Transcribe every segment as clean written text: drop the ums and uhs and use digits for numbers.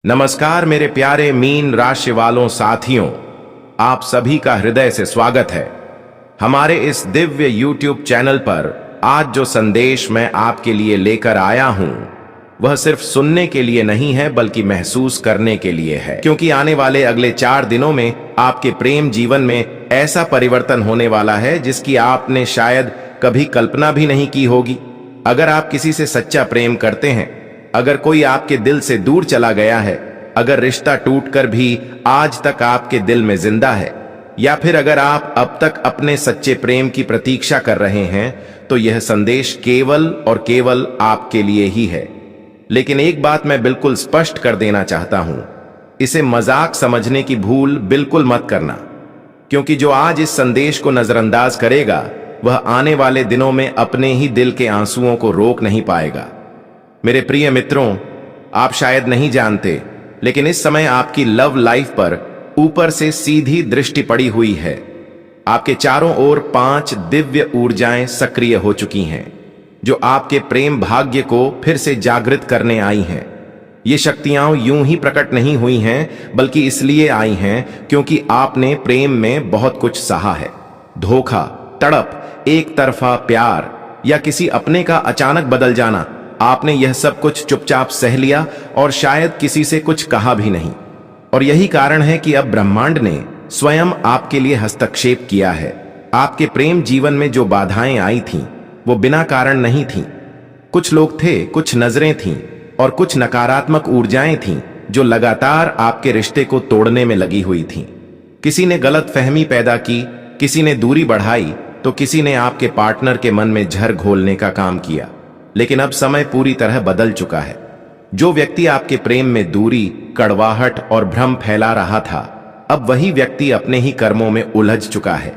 नमस्कार मेरे प्यारे मीन राशि वालों साथियों, आप सभी का हृदय से स्वागत है हमारे इस दिव्य YouTube चैनल पर। आज जो संदेश मैं आपके लिए लेकर आया हूं वह सिर्फ सुनने के लिए नहीं है बल्कि महसूस करने के लिए है, क्योंकि आने वाले अगले 4 दिनों में आपके प्रेम जीवन में ऐसा परिवर्तन होने वाला है जिसकी आपने शायद कभी कल्पना भी नहीं की होगी। अगर आप किसी से सच्चा प्रेम करते हैं, अगर कोई आपके दिल से दूर चला गया है, अगर रिश्ता टूटकर भी आज तक आपके दिल में जिंदा है, या फिर अगर आप अब तक अपने सच्चे प्रेम की प्रतीक्षा कर रहे हैं, तो यह संदेश केवल और केवल आपके लिए ही है। लेकिन एक बात मैं बिल्कुल स्पष्ट कर देना चाहता हूं, इसे मजाक समझने की भूल बिल्कुल मत करना, क्योंकि जो आज इस संदेश को नजरअंदाज करेगा वह आने वाले दिनों में अपने ही दिल के आंसुओं को रोक नहीं पाएगा। मेरे प्रिय मित्रों, आप शायद नहीं जानते, लेकिन इस समय आपकी लव लाइफ पर ऊपर से सीधी दृष्टि पड़ी हुई है। आपके चारों ओर 5 दिव्य ऊर्जाएं सक्रिय हो चुकी हैं, जो आपके प्रेम भाग्य को फिर से जागृत करने आई हैं। ये शक्तियां यूं ही प्रकट नहीं हुई हैं, बल्कि इसलिए आई हैं क्योंकि आपने प्रेम में बहुत कुछ सहा है। धोखा, तड़प, एक तरफा प्यार या किसी अपने का अचानक बदल जाना, आपने यह सब कुछ चुपचाप सह लिया और शायद किसी से कुछ कहा भी नहीं। और यही कारण है कि अब ब्रह्मांड ने स्वयं आपके लिए हस्तक्षेप किया है। आपके प्रेम जीवन में जो बाधाएं आई थीं, वो बिना कारण नहीं थीं। कुछ लोग थे, कुछ नजरें थीं और कुछ नकारात्मक ऊर्जाएं थीं जो लगातार आपके रिश्ते को तोड़ने में लगी हुई थीं। किसी ने गलतफहमी पैदा की, किसी ने दूरी बढ़ाई, तो किसी ने आपके पार्टनर के मन में झर घोलने का काम किया। लेकिन अब समय पूरी तरह बदल चुका है। जो व्यक्ति आपके प्रेम में दूरी, कड़वाहट और भ्रम फैला रहा था, अब वही व्यक्ति अपने ही कर्मों में उलझ चुका है।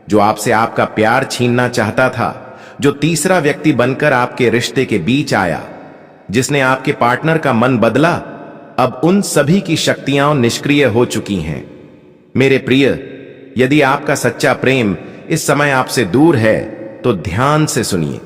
जो आपसे आपका प्यार छीनना चाहता था, जो तीसरा व्यक्ति बनकर आपके रिश्ते के बीच आया, जिसने आपके पार्टनर का मन बदला, अब उन सभी की शक्तियां निष्क्रिय हो चुकी हैं। मेरे प्रिय, यदि आपका सच्चा प्रेम इस समय आपसे दूर है तो ध्यान से सुनिए।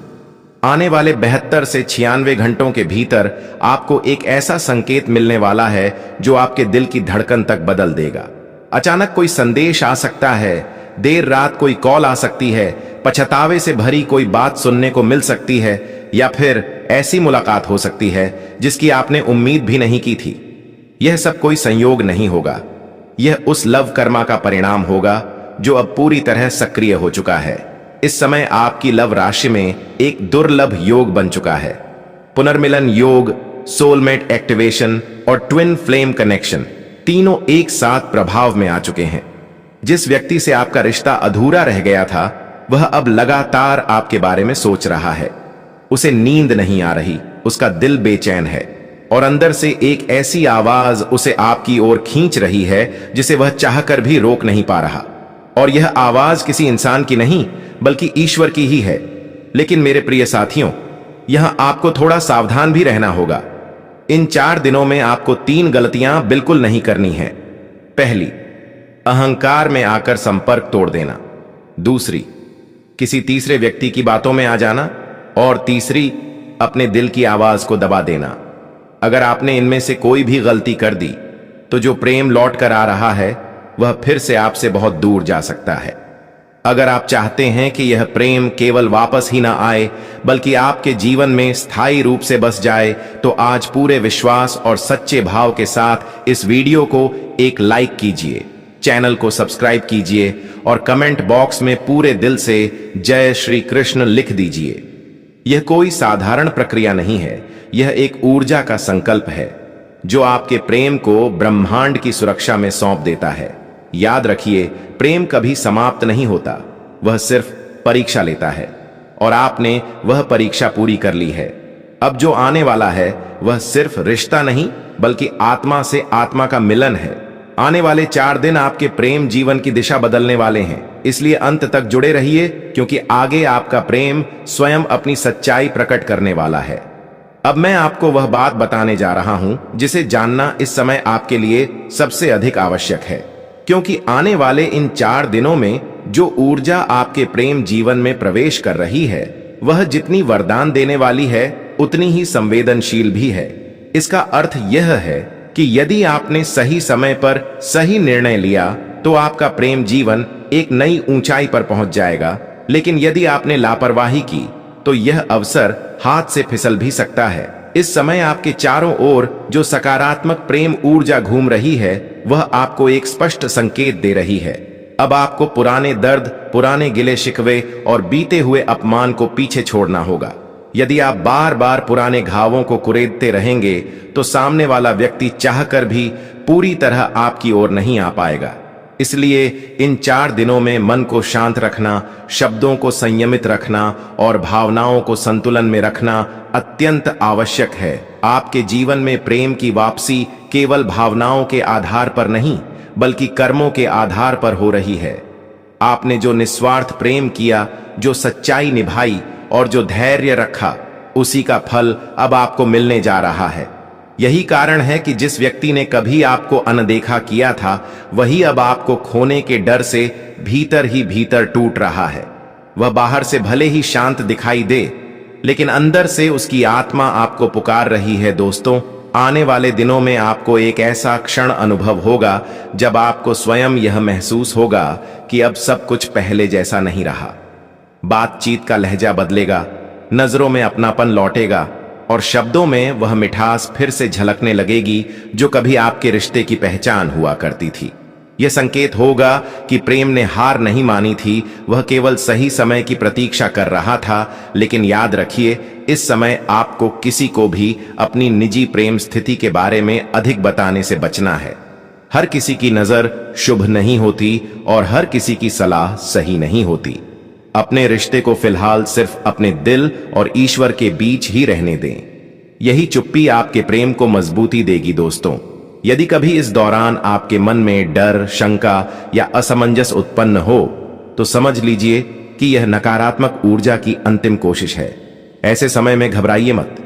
आने वाले 72 से 96 घंटों के भीतर आपको एक ऐसा संकेत मिलने वाला है जो आपके दिल की धड़कन तक बदल देगा। अचानक कोई संदेश आ सकता है, देर रात कोई कॉल आ सकती है, पछतावे से भरी कोई बात सुनने को मिल सकती है, या फिर ऐसी मुलाकात हो सकती है जिसकी आपने उम्मीद भी नहीं की थी। यह सब कोई संयोग नहीं होगा, यह उस लव कर्मा का परिणाम होगा जो अब पूरी तरह सक्रिय हो चुका है। इस समय आपकी लव राशि में एक दुर्लभ योग बन चुका है। पुनर्मिलन योग, सोलमेट एक्टिवेशन और ट्विन फ्लेम कनेक्शन तीनों एक साथ प्रभाव में आ चुके हैं। जिस व्यक्ति से आपका रिश्ता अधूरा रह गया था, वह अब लगातार आपके बारे में सोच रहा है। उसे नींद नहीं आ रही, उसका दिल बेचैन है और अंदर से एक ऐसी आवाज उसे आपकी ओर खींच रही है जिसे वह चाहकर भी रोक नहीं पा रहा। और यह आवाज किसी इंसान की नहीं बल्कि ईश्वर की ही है। लेकिन मेरे प्रिय साथियों, यहां आपको थोड़ा सावधान भी रहना होगा। इन 4 दिनों में आपको 3 गलतियां बिल्कुल नहीं करनी है। पहली, अहंकार में आकर संपर्क तोड़ देना। दूसरी, किसी तीसरे व्यक्ति की बातों में आ जाना। और तीसरी, अपने दिल की आवाज को दबा देना। अगर आपने इनमें से कोई भी गलती कर दी, तो जो प्रेम लौट कर आ रहा है वह फिर से आपसे बहुत दूर जा सकता है। अगर आप चाहते हैं कि यह प्रेम केवल वापस ही ना आए बल्कि आपके जीवन में स्थायी रूप से बस जाए, तो आज पूरे विश्वास और सच्चे भाव के साथ इस वीडियो को एक लाइक कीजिए, चैनल को सब्सक्राइब कीजिए और कमेंट बॉक्स में पूरे दिल से जय श्री कृष्ण लिख दीजिए। यह कोई साधारण प्रक्रिया नहीं है, यह एक ऊर्जा का संकल्प है जो आपके प्रेम को ब्रह्मांड की सुरक्षा में सौंप देता है। याद रखिए, प्रेम कभी समाप्त नहीं होता, वह सिर्फ परीक्षा लेता है और आपने वह परीक्षा पूरी कर ली है। अब जो आने वाला है वह सिर्फ रिश्ता नहीं बल्कि आत्मा से आत्मा का मिलन है। आने वाले 4 दिन आपके प्रेम जीवन की दिशा बदलने वाले हैं, इसलिए अंत तक जुड़े रहिए, क्योंकि आगे आपका प्रेम स्वयं अपनी सच्चाई प्रकट करने वाला है। अब मैं आपको वह बात बताने जा रहा हूं जिसे जानना इस समय आपके लिए सबसे अधिक आवश्यक है, क्योंकि आने वाले इन 4 दिनों में जो ऊर्जा आपके प्रेम जीवन में प्रवेश कर रही है, वह जितनी वरदान देने वाली है उतनी ही संवेदनशील भी है। इसका अर्थ यह है कि यदि आपने सही समय पर सही निर्णय लिया तो आपका प्रेम जीवन एक नई ऊंचाई पर पहुंच जाएगा, लेकिन यदि आपने लापरवाही की तो यह अवसर हाथ से फिसल भी सकता है। इस समय आपके चारों ओर जो सकारात्मक प्रेम ऊर्जा घूम रही है वह आपको एक स्पष्ट संकेत दे रही है। अब आपको पुराने दर्द, पुराने गिले शिकवे और बीते हुए अपमान को पीछे छोड़ना होगा। यदि आप बार बार पुराने घावों को कुरेदते रहेंगे तो सामने वाला व्यक्ति चाहकर भी पूरी तरह आपकी ओर नहीं आ पाएगा। इसलिए इन 4 दिनों में मन को शांत रखना, शब्दों को संयमित रखना और भावनाओं को संतुलन में रखना अत्यंत आवश्यक है। आपके जीवन में प्रेम की वापसी केवल भावनाओं के आधार पर नहीं बल्कि कर्मों के आधार पर हो रही है। आपने जो निस्वार्थ प्रेम किया, जो सच्चाई निभाई और जो धैर्य रखा, उसी का फल अब आपको मिलने जा रहा है। यही कारण है कि जिस व्यक्ति ने कभी आपको अनदेखा किया था वही अब आपको खोने के डर से भीतर ही भीतर टूट रहा है। वह बाहर से भले ही शांत दिखाई दे, लेकिन अंदर से उसकी आत्मा आपको पुकार रही है। दोस्तों, आने वाले दिनों में आपको एक ऐसा क्षण अनुभव होगा जब आपको स्वयं यह महसूस होगा कि अब सब कुछ पहले जैसा नहीं रहा। बातचीत का लहजा बदलेगा, नजरों में अपनापन लौटेगा और शब्दों में वह मिठास फिर से झलकने लगेगी जो कभी आपके रिश्ते की पहचान हुआ करती थी। यह संकेत होगा कि प्रेम ने हार नहीं मानी थी, वह केवल सही समय की प्रतीक्षा कर रहा था। लेकिन याद रखिए, इस समय आपको किसी को भी अपनी निजी प्रेम स्थिति के बारे में अधिक बताने से बचना है। हर किसी की नजर शुभ नहीं होती और हर किसी की सलाह सही नहीं होती। अपने रिश्ते को फिलहाल सिर्फ अपने दिल और ईश्वर के बीच ही रहने दें। यही चुप्पी आपके प्रेम को मजबूती देगी। दोस्तों, यदि कभी इस दौरान आपके मन में डर, शंका या असमंजस उत्पन्न हो तो समझ लीजिए कि यह नकारात्मक ऊर्जा की अंतिम कोशिश है। ऐसे समय में घबराइए मत,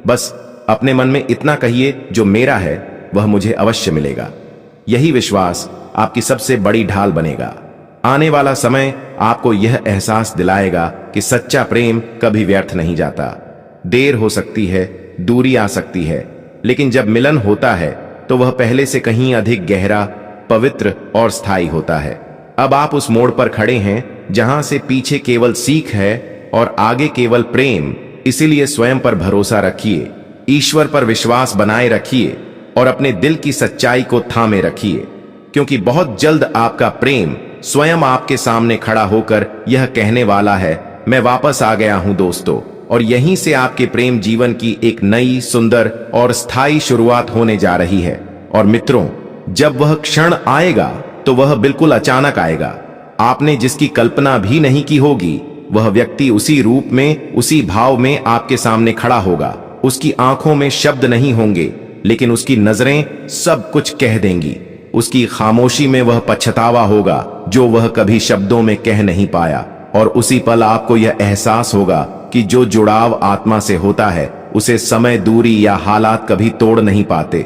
बस अपने मन में इतना कहिए, जो मेरा है वह मुझे अवश्य मिलेगा। यही विश्वास आपकी सबसे बड़ी ढाल बनेगा। आने वाला समय आपको यह एहसास दिलाएगा कि सच्चा प्रेम कभी व्यर्थ नहीं जाता। देर हो सकती है, दूरी आ सकती है, लेकिन जब मिलन होता है तो वह पहले से कहीं अधिक गहरा, पवित्र और स्थायी होता है। अब आप उस मोड़ पर खड़े हैं जहां से पीछे केवल सीख है और आगे केवल प्रेम। इसीलिए स्वयं पर भरोसा रखिए, ईश्वर पर विश्वास बनाए रखिए और अपने दिल की सच्चाई को थामे रखिए, क्योंकि बहुत जल्द आपका प्रेम स्वयं आपके सामने खड़ा होकर यह कहने वाला है, मैं वापस आ गया हूं दोस्तों। और यहीं से आपके प्रेम जीवन की एक नई, सुंदर और स्थायी शुरुआत होने जा रही है। और मित्रों, जब वह क्षण आएगा तो वह बिल्कुल अचानक आएगा। आपने जिसकी कल्पना भी नहीं की होगी, वह व्यक्ति उसी रूप में, उसी भाव में आपके सामने खड़ा होगा। उसकी आंखों में शब्द नहीं होंगे, लेकिन उसकी नजरें सब कुछ कह देंगी। उसकी खामोशी में वह पछतावा होगा जो वह कभी शब्दों में कह नहीं पाया। और उसी पल आपको यह एहसास होगा कि जो जुड़ाव आत्मा से होता है उसे समय, दूरी या हालात कभी तोड़ नहीं पाते।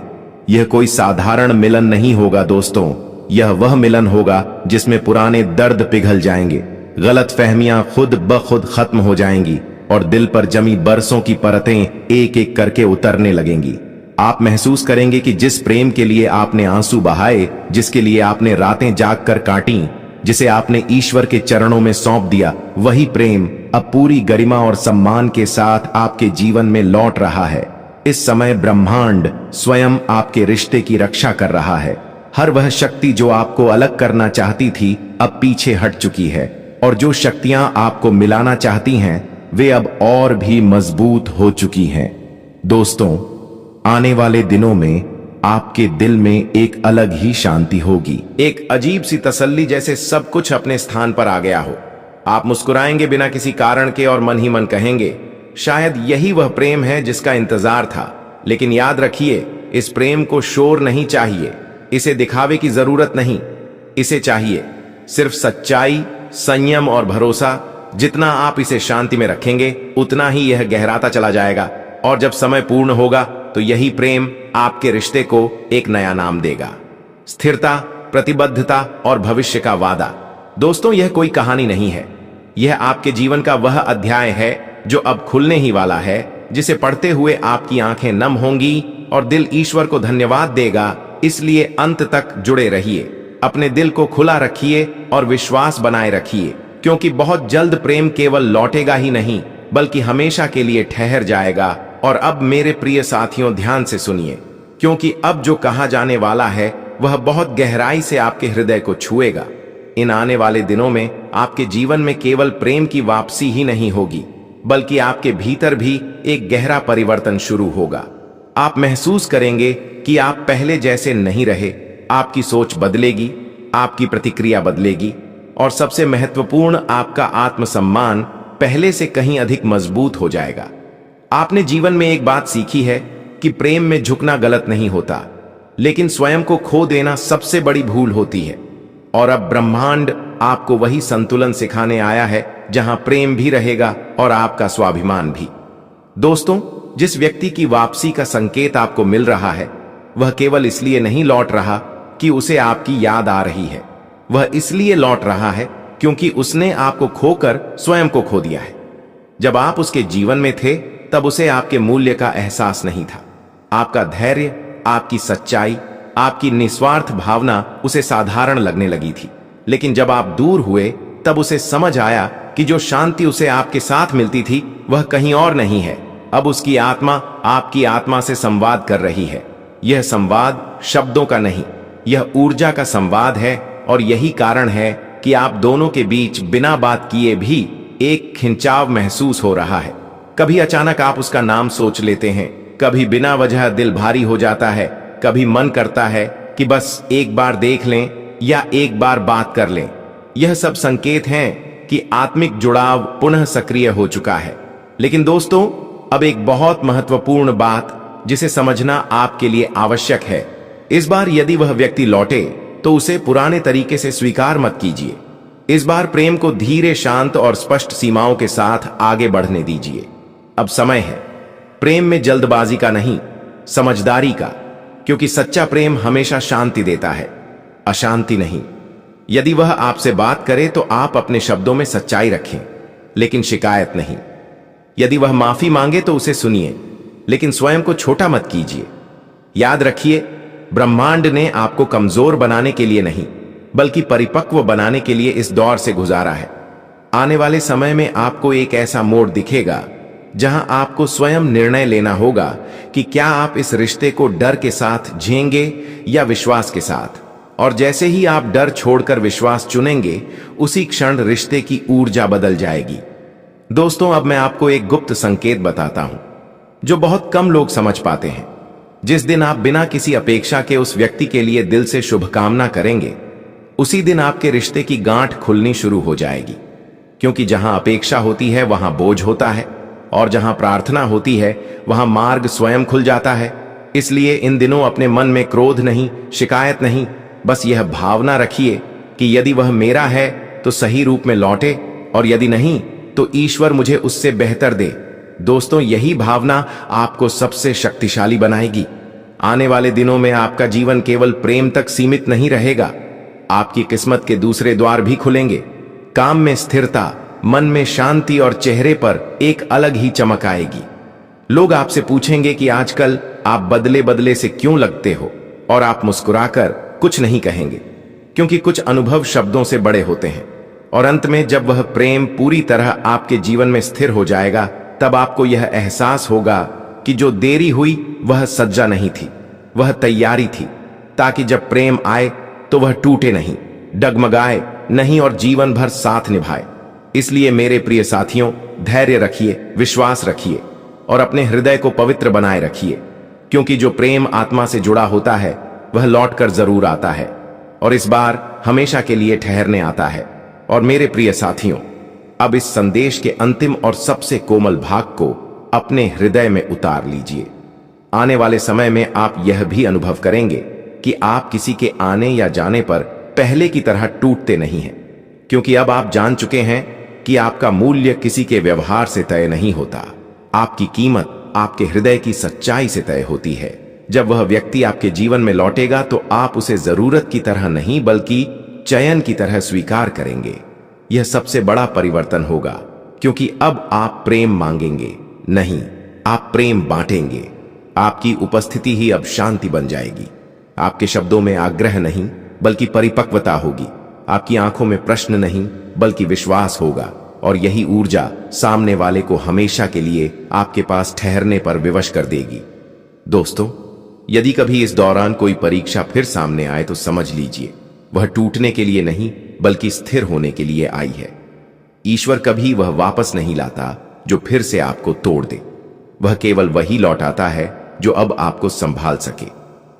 यह कोई साधारण मिलन नहीं होगा दोस्तों, यह वह मिलन होगा जिसमें पुराने दर्द पिघल जाएंगे, गलतफहमियां खुद ब खुद खत्म हो जाएंगी और दिल पर जमी बरसों की परतें एक एक करके उतरने लगेंगी। आप महसूस करेंगे कि जिस प्रेम के लिए आपने आंसू बहाए, जिसके लिए आपने रातें जागकर काटी, जिसे आपने ईश्वर के चरणों में सौंप दिया, वही प्रेम अब पूरी गरिमा और सम्मान के साथ आपके जीवन में लौट रहा है। इस समय ब्रह्मांड स्वयं आपके रिश्ते की रक्षा कर रहा है। हर वह शक्ति जो आपको अलग करना चाहती थी अब पीछे हट चुकी है, और जो शक्तियां आपको मिलाना चाहती हैं वे अब और भी मजबूत हो चुकी हैं। दोस्तों, आने वाले दिनों में आपके दिल में एक अलग ही शांति होगी, एक अजीब सी तसल्ली, जैसे सब कुछ अपने स्थान पर आ गया हो। आप मुस्कुराएंगे बिना किसी कारण के और मन ही मन कहेंगे, शायद यही वह प्रेम है जिसका इंतजार था। लेकिन याद रखिए, इस प्रेम को शोर नहीं चाहिए, इसे दिखावे की जरूरत नहीं। इसे चाहिए सिर्फ सच्चाई, संयम और भरोसा। जितना आप इसे शांति में रखेंगे उतना ही यह गहराता चला जाएगा, और जब समय पूर्ण होगा तो यही प्रेम आपके रिश्ते को एक नया नाम देगा, स्थिरता, प्रतिबद्धता और भविष्य का वादा। दोस्तों, यह कोई कहानी नहीं है, यह आपके जीवन का वह अध्याय है जो अब खुलने ही वाला है, जिसे पढ़ते हुए आपकी आंखें नम होंगी, और दिल ईश्वर को धन्यवाद देगा। इसलिए अंत तक जुड़े रहिए, अपने दिल को खुला रखिए और विश्वास बनाए रखिए, क्योंकि बहुत जल्द प्रेम केवल लौटेगा ही नहीं बल्कि हमेशा के लिए ठहर जाएगा। और अब मेरे प्रिय साथियों, ध्यान से सुनिए, क्योंकि अब जो कहा जाने वाला है वह बहुत गहराई से आपके हृदय को छुएगा। इन आने वाले दिनों में आपके जीवन में केवल प्रेम की वापसी ही नहीं होगी, बल्कि आपके भीतर भी एक गहरा परिवर्तन शुरू होगा। आप महसूस करेंगे कि आप पहले जैसे नहीं रहे। आपकी सोच बदलेगी, आपकी प्रतिक्रिया बदलेगी और सबसे महत्वपूर्ण, आपका आत्मसम्मान पहले से कहीं अधिक मजबूत हो जाएगा। आपने जीवन में एक बात सीखी है कि प्रेम में झुकना गलत नहीं होता, लेकिन स्वयं को खो देना सबसे बड़ी भूल होती है। और अब ब्रह्मांड आपको वही संतुलन सिखाने आया है जहां प्रेम भी रहेगा और आपका स्वाभिमान भी। दोस्तों, जिस व्यक्ति की वापसी का संकेत आपको मिल रहा है वह केवल इसलिए नहीं लौट रहा कि उसे आपकी याद आ रही है, वह इसलिए लौट रहा है क्योंकि उसने आपको खोकर स्वयं को खो दिया है। जब आप उसके जीवन में थे तब उसे आपके मूल्य का एहसास नहीं था। आपका धैर्य, आपकी सच्चाई, आपकी निस्वार्थ भावना उसे साधारण लगने लगी थी। लेकिन जब आप दूर हुए तब उसे समझ आया कि जो शांति उसे आपके साथ मिलती थी वह कहीं और नहीं है। अब उसकी आत्मा आपकी आत्मा से संवाद कर रही है। यह संवाद शब्दों का नहीं, यह ऊर्जा का संवाद है। और यही कारण है कि आप दोनों के बीच बिना बात किए भी एक खिंचाव महसूस हो रहा है। कभी अचानक आप उसका नाम सोच लेते हैं, कभी बिना वजह दिल भारी हो जाता है, कभी मन करता है कि बस एक बार देख लें या एक बार बात कर लें। यह सब संकेत हैं कि आत्मिक जुड़ाव पुनः सक्रिय हो चुका है। लेकिन दोस्तों, अब एक बहुत महत्वपूर्ण बात जिसे समझना आपके लिए आवश्यक है। इस बार यदि वह व्यक्ति लौटे तो उसे पुराने तरीके से स्वीकार मत कीजिए। इस बार प्रेम को धीरे, शांत और स्पष्ट सीमाओं के साथ आगे बढ़ने दीजिए। अब समय है प्रेम में जल्दबाजी का नहीं, समझदारी का, क्योंकि सच्चा प्रेम हमेशा शांति देता है, अशांति नहीं। यदि वह आपसे बात करे तो आप अपने शब्दों में सच्चाई रखें, लेकिन शिकायत नहीं। यदि वह माफी मांगे तो उसे सुनिए, लेकिन स्वयं को छोटा मत कीजिए। याद रखिए, ब्रह्मांड ने आपको कमजोर बनाने के लिए नहीं बल्कि परिपक्व बनाने के लिए इस दौर से गुजारा है। आने वाले समय में आपको एक ऐसा मोड़ दिखेगा जहां आपको स्वयं निर्णय लेना होगा कि क्या आप इस रिश्ते को डर के साथ झेलेंगे या विश्वास के साथ। और जैसे ही आप डर छोड़कर विश्वास चुनेंगे, उसी क्षण रिश्ते की ऊर्जा बदल जाएगी। दोस्तों, अब मैं आपको एक गुप्त संकेत बताता हूं जो बहुत कम लोग समझ पाते हैं। जिस दिन आप बिना किसी अपेक्षा के उस व्यक्ति के लिए दिल से शुभकामना करेंगे, उसी दिन आपके रिश्ते की गांठ खुलनी शुरू हो जाएगी। क्योंकि जहां अपेक्षा होती है वहां बोझ होता है, और जहां प्रार्थना होती है वहां मार्ग स्वयं खुल जाता है। इसलिए इन दिनों अपने मन में क्रोध नहीं, शिकायत नहीं, बस यह भावना रखिए कि यदि वह मेरा है तो सही रूप में लौटे, और यदि नहीं तो ईश्वर मुझे उससे बेहतर दे। दोस्तों, यही भावना आपको सबसे शक्तिशाली बनाएगी। आने वाले दिनों में आपका जीवन केवल प्रेम तक सीमित नहीं रहेगा, आपकी किस्मत के दूसरे द्वार भी खुलेंगे। काम में स्थिरता, मन में शांति और चेहरे पर एक अलग ही चमक आएगी। लोग आपसे पूछेंगे कि आजकल आप बदले बदले से क्यों लगते हो, और आप मुस्कुराकर कुछ नहीं कहेंगे, क्योंकि कुछ अनुभव शब्दों से बड़े होते हैं। और अंत में जब वह प्रेम पूरी तरह आपके जीवन में स्थिर हो जाएगा, तब आपको यह एहसास होगा कि जो देरी हुई वह सज्जा नहीं थी, वह तैयारी थी, ताकि जब प्रेम आए तो वह टूटे नहीं, डगमगाए नहीं और जीवन भर साथ निभाए। इसलिए मेरे प्रिय साथियों, धैर्य रखिए, विश्वास रखिए और अपने हृदय को पवित्र बनाए रखिए, क्योंकि जो प्रेम आत्मा से जुड़ा होता है वह लौटकर जरूर आता है, और इस बार हमेशा के लिए ठहरने आता है। और मेरे प्रिय साथियों, अब इस संदेश के अंतिम और सबसे कोमल भाग को अपने हृदय में उतार लीजिए। आने वाले समय में आप यह भी अनुभव करेंगे कि आप किसी के आने या जाने पर पहले की तरह टूटते नहीं हैं, क्योंकि अब आप जान चुके हैं कि आपका मूल्य किसी के व्यवहार से तय नहीं होता। आपकी कीमत आपके हृदय की सच्चाई से तय होती है। जब वह व्यक्ति आपके जीवन में लौटेगा तो आप उसे जरूरत की तरह नहीं बल्कि चयन की तरह स्वीकार करेंगे। यह सबसे बड़ा परिवर्तन होगा, क्योंकि अब आप प्रेम मांगेंगे नहीं, आप प्रेम बांटेंगे। आपकी उपस्थिति ही अब शांति बन जाएगी। आपके शब्दों में आग्रह नहीं बल्कि परिपक्वता होगी। आपकी आंखों में प्रश्न नहीं बल्कि विश्वास होगा, और यही ऊर्जा सामने वाले को हमेशा के लिए आपके पास ठहरने पर विवश कर देगी। दोस्तों, यदि कभी इस दौरान कोई परीक्षा फिर सामने आए तो समझ लीजिए वह टूटने के लिए नहीं बल्कि स्थिर होने के लिए आई है। ईश्वर कभी वह वापस नहीं लाता जो फिर से आपको तोड़ दे। वह केवल वही लौटाता है जो अब आपको संभाल सके।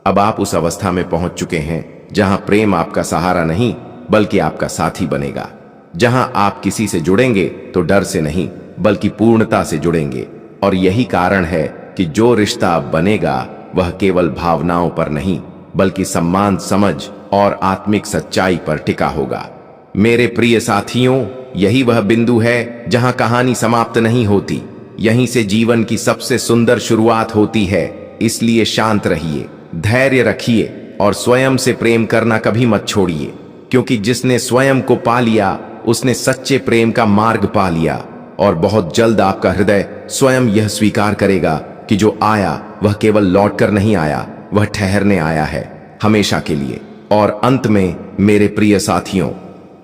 अब आप उस अवस्था में पहुंच चुके हैं जहां प्रेम आपका सहारा नहीं बल्कि आपका साथी बनेगा, जहां आप किसी से जुड़ेंगे तो डर से नहीं बल्कि पूर्णता से जुड़ेंगे। और यही कारण है कि जो रिश्ता अब बनेगा वह केवल भावनाओं पर नहीं बल्कि सम्मान, समझ और आत्मिक सच्चाई पर टिका होगा। मेरे प्रिय साथियों, यही वह बिंदु है जहां कहानी समाप्त नहीं होती। यहीं से जीवन की सबसे सुंदर शुरुआत होती है। इसलिए शांत रहिए, धैर्य रखिए और स्वयं से प्रेम करना कभी मत छोड़िए, क्योंकि जिसने स्वयं को पा लिया उसने सच्चे प्रेम का मार्ग पा लिया। और बहुत जल्द आपका हृदय स्वयं यह स्वीकार करेगा कि जो आया वह केवल लौटकर नहीं आया, वह ठहरने आया है हमेशा के लिए। और अंत में मेरे प्रिय साथियों,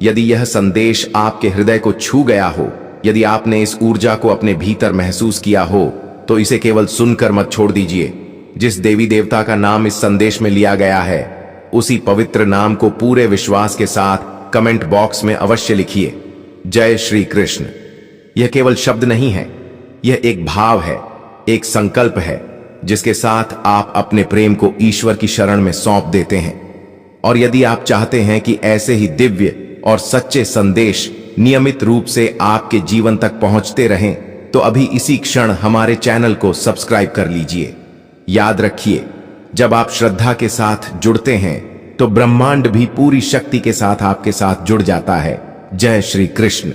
यदि यह संदेश आपके हृदय को छू गया हो, यदि आपने इस ऊर्जा को अपने भीतर महसूस किया हो, तो इसे केवल सुनकर मत छोड़ दीजिए। जिस देवी देवता का नाम इस संदेश में लिया गया है, उसी पवित्र नाम को पूरे विश्वास के साथ कमेंट बॉक्स में अवश्य लिखिए, जय श्री कृष्ण। यह केवल शब्द नहीं है, यह एक भाव है, एक संकल्प है जिसके साथ आप अपने प्रेम को ईश्वर की शरण में सौंप देते हैं। और यदि आप चाहते हैं कि ऐसे ही दिव्य और सच्चे संदेश नियमित रूप से आपके जीवन तक पहुंचते रहें, तो अभी इसी क्षण हमारे चैनल को सब्सक्राइब कर लीजिए। याद रखिए, जब आप श्रद्धा के साथ जुड़ते हैं तो ब्रह्मांड भी पूरी शक्ति के साथ आपके साथ जुड़ जाता है। जय श्री कृष्ण।